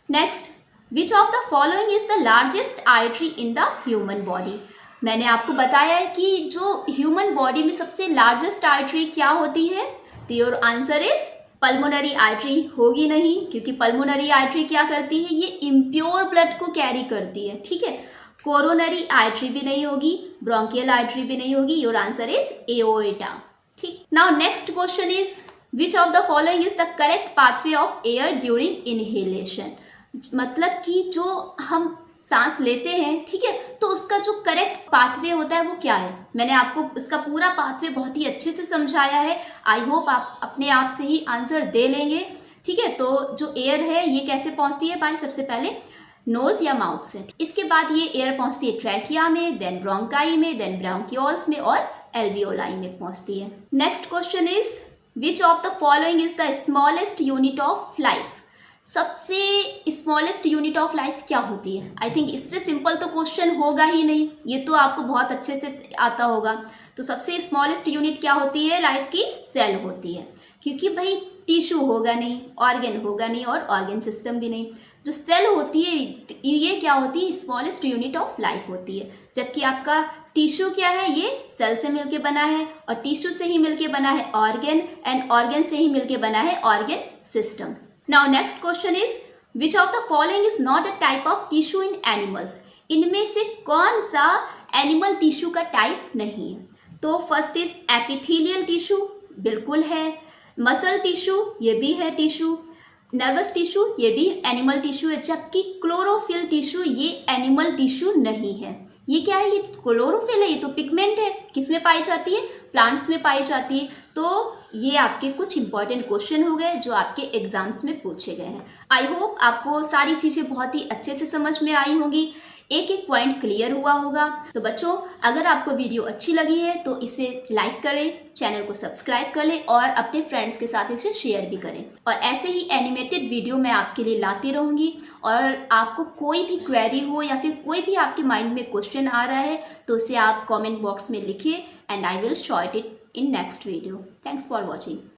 Next, which of the following is the largest artery in the human body. मैंने आपको बताया है कि जो ह्यूमन बॉडी में सबसे लार्जेस्ट आर्टरी क्या होती है, तो your answer is pulmonary artery होगी नहीं, क्योंकि पल्मोनरी आर्टरी क्या करती है, ये इम्प्योर ब्लड को कैरी करती है, ठीक है। कोरोनरी आर्टरी भी नहीं होगी, ब्रोंकियल आर्टरी भी नहीं होगी, योर आंसर इज एओर्टा, ठीक। Now next question is which of the following is the correct pathway of air during inhalation. मतलब कि जो हम सांस लेते हैं, ठीक है, तो उसका जो करेक्ट पाथवे होता है वो क्या है। मैंने आपको उसका पूरा पाथवे बहुत ही अच्छे से समझाया है। आई होप आप अपने आप से ही आंसर दे लेंगे, ठीक है। तो जो एयर है ये कैसे पहुंचती है, बाय सबसे पहले नोज या माउथ से, इसके बाद ये एयर पहुंचती है ट्रैकिया में, देन ब्रोंकाई में, देन ब्रोंकियोल्स में और एल्वियोलाई में पहुंचती है। Next question is which of the following is the smallest unit of life. सबसे स्मॉलेस्ट यूनिट ऑफ लाइफ क्या होती है? आई थिंक इससे सिंपल तो क्वेश्चन होगा ही नहीं, ये तो आपको बहुत अच्छे से आता होगा। तो सबसे स्मॉलेस्ट यूनिट क्या होती है लाइफ की, सेल होती है, क्योंकि भाई टिश्यू होगा नहीं, ऑर्गन होगा नहीं और ऑर्गन सिस्टम भी नहीं। जो सेल होती है ये क्या होती है, स्मॉलेस्ट यूनिट ऑफ लाइफ होती है। जबकि आपका टिश्यू क्या है, ये सेल से मिलके बना है और टिश्यू से ही मिलके बना है ऑर्गन, एंड ऑर्गन से ही मिलके बना है organ system. Now next question is which of the following is not a type of tissue in animals। इनमें से कौन सा एनिमल टिश्यू का टाइप नहीं है? तो फर्स्ट इज एपिथेलियल टिश्यू, बिल्कुल है। मसल टिश्यू, ये भी है टिश्यू। नर्वस टिश्यू, ये भी एनिमल टिश्यू है। जबकि क्लोरोफिल टिश्यू ये एनिमल टिश्यू नहीं है। ये क्या है, ये क्लोरोफिल है, ये तो पिगमेंट है। किस में पाई जाती है, प्लांट्स में पाई जाती है। तो ये आपके कुछ इंपॉर्टेंट क्वेश्चन हो गए जो आपके एग्जाम्स में पूछे गए हैं। आई होप आपको सारी चीज़ें बहुत ही अच्छे से समझ में आई होंगी, एक एक पॉइंट क्लियर हुआ होगा। तो बच्चों, अगर आपको वीडियो अच्छी लगी है तो इसे लाइक करें, चैनल को सब्सक्राइब कर लें और अपने फ्रेंड्स के साथ इसे शेयर भी करें। और ऐसे ही एनिमेटेड वीडियो मैं आपके लिए लाती रहूँगी। और आपको कोई भी क्वेरी हो या फिर कोई भी आपके माइंड में क्वेश्चन आ रहा है तो उसे आप कॉमेंट बॉक्स में लिखिए and I will short it in next video. Thanks for watching.